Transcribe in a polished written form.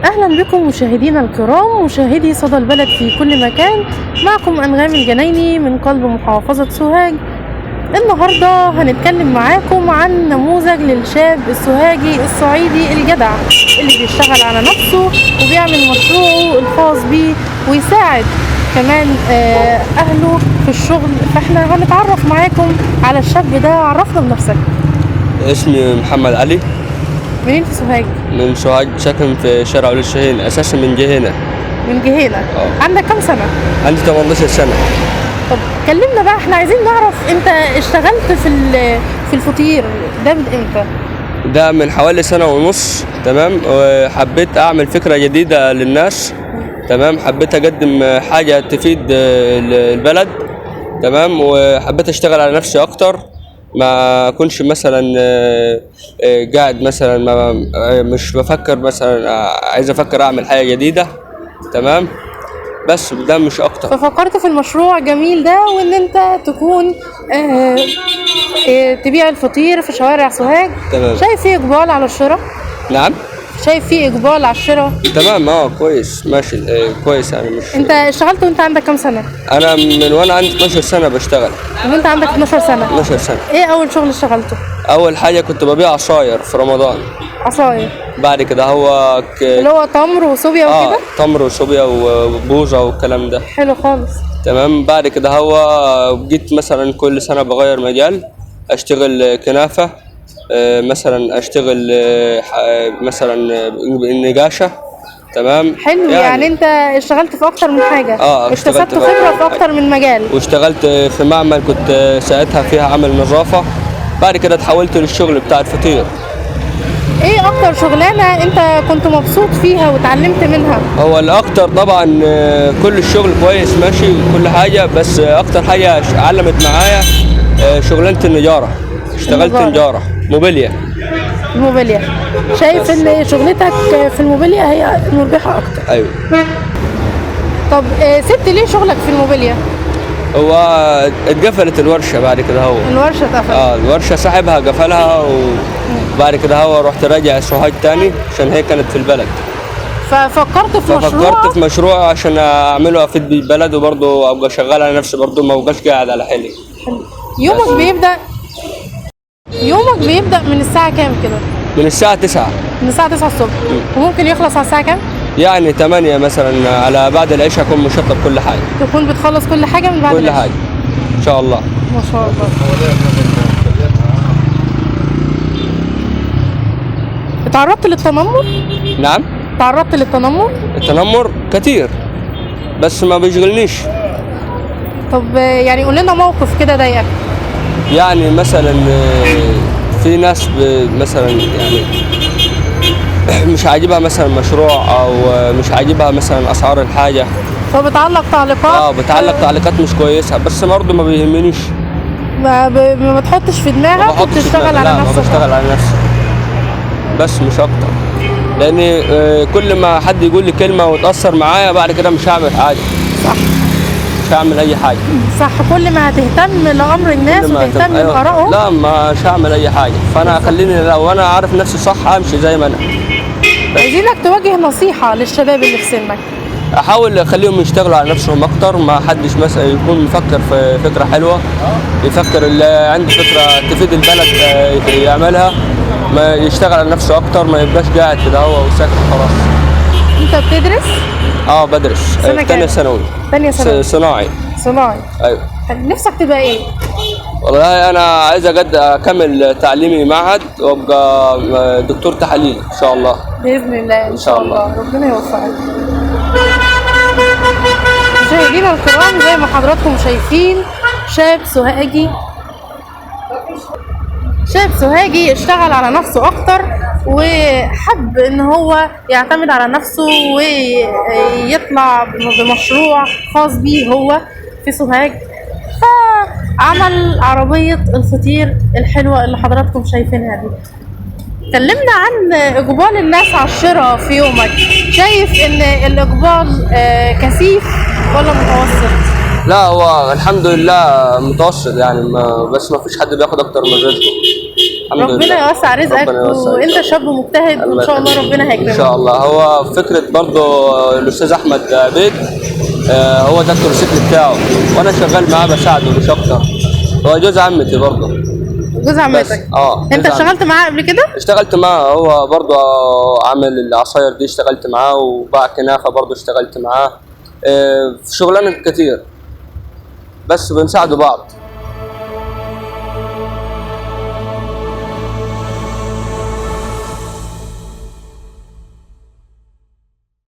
أهلا بكم مشاهدينا الكرام، مشاهدي صدى البلد في كل مكان. معكم أنغام الجنايني من قلب محافظة سوهاج. النهاردة هنتكلم معاكم عن نموذج للشاب السوهاجي الصعيدي الجدع اللي بيشتغل على نفسه وبيعمل مشروعه الخاص بيه ويساعد كمان أهله في الشغل. فاحنا هنتعرف معاكم على الشاب ده. عرفنا بنفسك. اسمي محمد علي. منين في سوهاج؟ من سوهاج، ساكن في شارع وليد الشهين، اساسا من جهينة. من جهينة. عندك كم سنة؟ عندي 18 سنة. طب كلمنا بقى، احنا عايزين نعرف انت اشتغلت في الفطير ده من امتى؟ ده من حوالي سنة ونص. تمام. وحبيت اعمل فكرة جديدة للناس. تمام. حبيت اقدم حاجة تفيد البلد. تمام. وحبيت اشتغل على نفسي اكتر، ما اكونش مثلا قاعد مثلا مش بفكر مثلا عايز افكر اعمل حاجة جديدة. تمام. بس ده مش اكتر. ففكرت في المشروع جميل ده، وان انت تكون تبيع الفطير في شوارع سوهاج. تمام. شايف فيه اقبال على الشراء؟ نعم. شايف فيه اقبال على الشراء؟ تمام. كويس ماشي. كويس يعني. مش انت اشتغلت وانت عندك كام سنة؟ انا من وانا عندي 12 سنة بشتغل. وانت عندك 12 سنة؟ 12 سنة. ايه اول شغل اشتغلته؟ اول حاجة كنت ببيع عصاير في رمضان. عصاير؟ بعد كده هو اللي هو تمر وصوبيا وكده؟ تمر وصوبيا وبوظة والكلام ده. حلو خالص. تمام. بعد كده هو جيت مثلا كل سنة بغير مجال، اشتغل كنافة، مثلا اشتغل مثلا النجاشة. تمام. حلو. يعني انت اشتغلت في اكتر من حاجة. اكتسبت خبرة في اكتر من مجال. واشتغلت في معمل كنت ساعتها فيها عامل نظافة. بعد كده اتحولت للشغل بتاع الفطير. ايه اكتر شغلانة انت كنت مبسوط فيها وتعلمت منها؟ هو الاكتر طبعا كل الشغل كويس ماشي وكل حاجة، بس اكتر حاجة علمت معايا شغلانة النجارة. اشتغلت نجارة موبيليا. الموبيليا. شايف ان شغلتك في الموبيليا هي مربحة اكتر؟ ايوه. طب سبت ليه شغلك في الموبيليا؟ هو اتقفلت الورشة بعد كده. هو الورشة اتقفلت؟ الورشة صاحبها قفلها، وبعد كده هو رحت راجع سوهاج تاني عشان هي كانت في البلد. ففكرت في مشروع عشان اعمله افيد بيه البلد، وبرضه ابقى شغال على نفسي، برضه ما ابقاش قاعد على حالي. يومك بيبدأ من الساعة كام كده؟ من الساعة 9. من الساعة 9 الصبح. وممكن يخلص على الساعة كام؟ يعني 8 مثلا، على بعد العشاء اكون مشطب كل حاجة. تكون بتخلص كل حاجة من بعد كل العشاء؟ حاجة ان شاء الله. ما شاء الله. اتعرضت للتنمر؟ نعم. تعرضت للتنمر؟ التنمر كتير بس ما بيشغلنيش. طب يعني قول لنا موقف كده ضايقك. يعني مثلا في ناس مثلا يعني مش عاجبها مثلا مشروع، او مش عاجبها مثلا اسعار الحاجه، فبتعلق تعليقات. بتعلق تعليقات مش كويسه، بس برضه ما بيهمنيش. ما بتحطش في دماغك وبتشتغل على نفسك؟ ما بشتغل على نفسي بس مش اكتر، لان كل ما حد يقول لي كلمه وتاثر معايا بعد كده مش هعمل حاجه. صح. مش هعمل اي حاجه. صح. كل ما هتهتم لامر الناس وتهتم بارائهم لا مش هعمل اي حاجه. فانا خليني لو انا عارف نفسي صح امشي زي ما انا. عايزينك توجه نصيحه للشباب اللي في سنك. احاول اخليهم يشتغلوا على نفسهم اكتر، ما حدش مثلا يكون مفكر في فكره حلوه، يفكر اللي عنده فكره تفيد البلد يعملها، ما يشتغل على نفسه اكتر، ما يبقاش قاعد كده هو وساكت خلاص. انت بتدرس؟ بدرس تانية ثانوي. تانية ثانوي. صناعي. ايوه. نفسك تبقى ايه؟ والله انا عايز اكمل تعليمي معهد وابقى دكتور تحاليل ان شاء الله. باذن الله ان شاء الله. ربنا يوفقك. مشاهدينا الكرام، زي ما حضراتكم شايفين شاب سوهاجي اشتغل على نفسه اكتر، وحب ان هو يعتمد على نفسه ويطلع بمشروع خاص بيه هو في سوهاج. فعمل عربية الفطير الحلوة اللي حضراتكم شايفينها دي. كلمنا عن اقبال الناس على الشراء في يومك. شايف ان الاقبال كثيف ولا متوسط؟ لا هو الحمد لله متوسط يعني، بس ما فيش حد بياخد اكتر من رزقه. الحمد ربنا لله. يوسع رزقك، ربنا يوسع وانت رزقك. شاب مجتهد وان شاء الله ربنا ان هيكرمك. شاء الله. هو فكره برضو الاستاذ احمد عبيد، هو ده التورسيكل بتاعه، وانا شغال معاه بساعده مش اكتر. هو جوز عمتي برضو. جوز عمتك. انت جوز اشتغلت معاه قبل كده؟ اشتغلت معاه، هو برضو عامل العصاير دي اشتغلت معاه، وباع كنافه برضو اشتغلت معاه. في شغلانه كتير، بس بنساعدوا بعض.